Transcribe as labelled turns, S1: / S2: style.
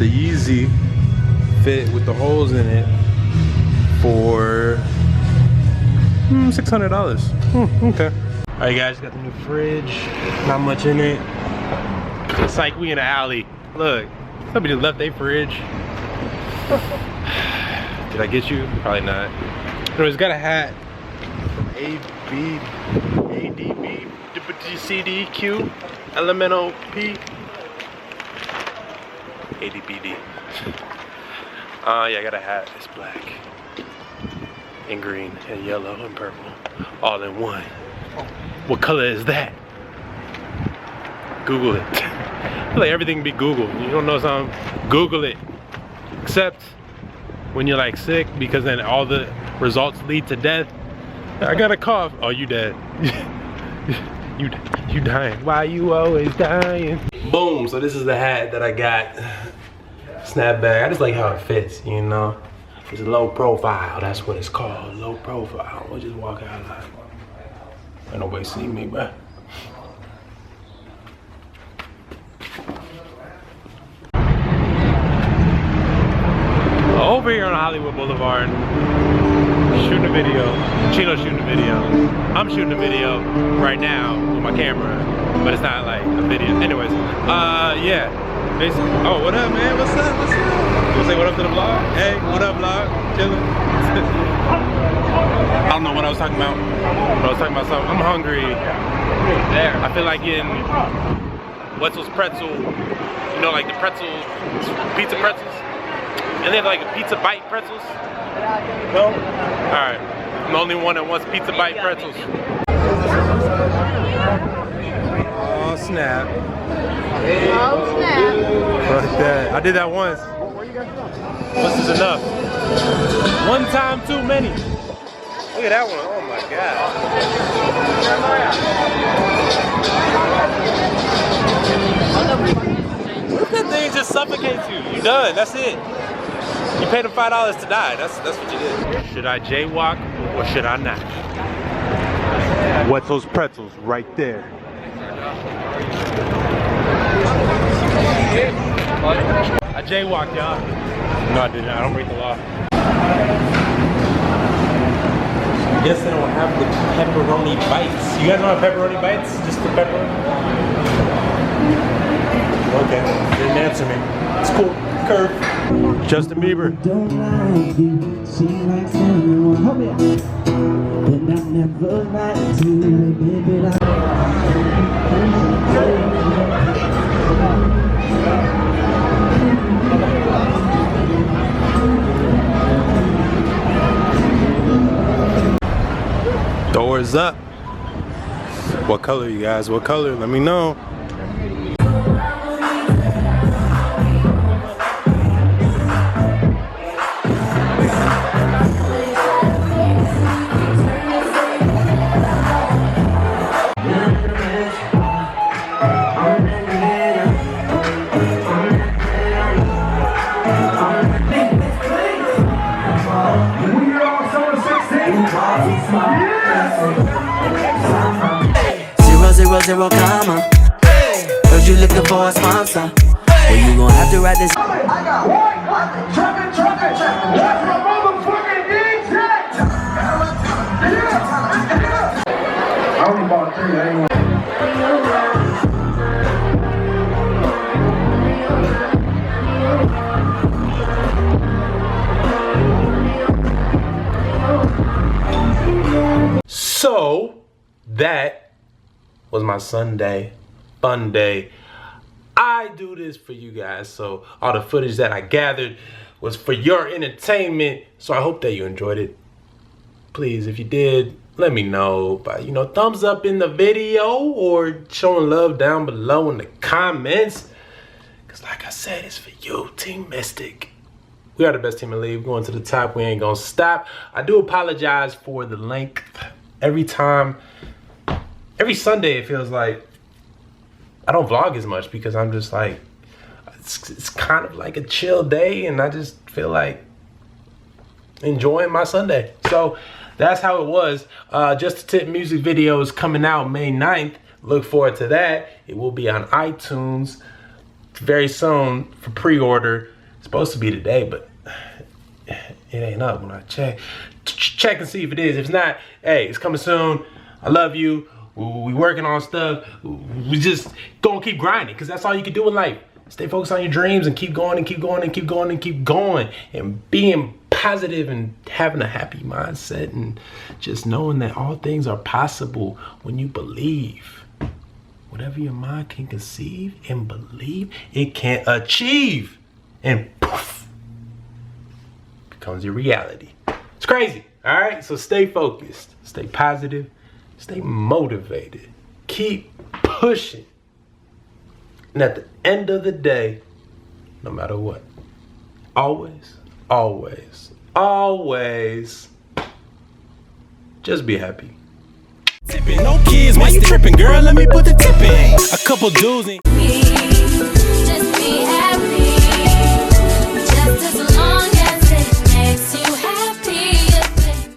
S1: the Yeezy fit with the holes in it for $600. Okay. All right, guys, got the new fridge. Not much in it. It's like we in an alley. Look, somebody left their fridge. Did I get you? Probably not. Anyways, got a hat from ADBCDQ Elemental P ADBD. Yeah, I got a hat. It's black and green and yellow and purple all in one. What color is that? Google it. I feel like everything can be Googled. You don't know something? Google it. Except when you're like sick, because then all the results lead to death. I got a cough. Oh, you dead. you dying. Why you always dying? Boom. So this is the hat that I got. Snapback. I just like how it fits, you know. It's a low profile. That's what it's called. Low profile. We'll just walk out like, ain't nobody see me, bruh. Over here on Hollywood Boulevard, shooting a video. Chino's shooting a video. I'm shooting a video right now with my camera, but it's not like a video. Anyways, yeah. Basically, oh, what up, man? What's up? What's up? You wanna say what up to the vlog? Hey, what up, vlog? Chillin'. I don't know what I was talking about. But I was talking about something. I'm hungry. I feel like getting Wetzel's pretzel. You know, like the pretzels, pizza pretzels. And they have like a pizza bite pretzels. No? Alright. I'm the only one that wants pizza bite pretzels. Oh snap.
S2: Oh snap.
S1: Like that. I did that once. Once is enough. One time too many. Look at that one. Oh my god. What if that thing just suffocates you? You done. That's it. You paid him $5 to die. That's what you did. Should I jaywalk or should I not? Wetzel's pretzels right there. I jaywalked, y'all. No, I didn't. I don't break the law. I guess they don't have the pepperoni bites. You guys don't have pepperoni bites? Just the pepperoni? Okay. Didn't answer me. It's cool. Curve. Justin Bieber. Don't like you, seem like someone. And I never like to, baby. Doors up. What color, you guys? What color? Let me know.
S3: Zero comma. Heard you looking for a sponsor. Well, you gon' have to write this. I got one truckin', from motherfucking DJ. I only bought 3. I ain't
S1: So that was my Sunday fun day. I do this for you guys, so all the footage that I gathered was for your entertainment, so I hope that you enjoyed it. Please, if you did, let me know by, you know, thumbs up in the video or showing love down below in the comments, because like I said, it's for you, Team Mystic. We are the best team in the league. We're going to the top. We ain't gonna stop. I do apologize for the length. Every Sunday it feels like I don't vlog as much because I'm just like, it's kind of like a chill day and I just feel like enjoying my Sunday. So that's how it was. Just a Tip music video is coming out May 9th. Look forward to that. It will be on iTunes very soon for pre-order. It's supposed to be today, but it ain't up when I check. Check and see if it is. If it's not, hey, it's coming soon. I love you. We working on stuff. We just gonna keep grinding, because that's all you can do in life. Stay focused on your dreams and keep going and keep going and keep going and keep going, and being positive and having a happy mindset, and just knowing that all things are possible when you believe. Whatever your mind can conceive and believe, it can achieve, and poof, becomes your reality. It's crazy. All right, so stay focused, stay positive, stay motivated, keep pushing. And at the end of the day, no matter what, always, always, always, just be happy.
S4: Tipping, no kids, why you tripping, girl? Let me put the tip in. A couple dudes in.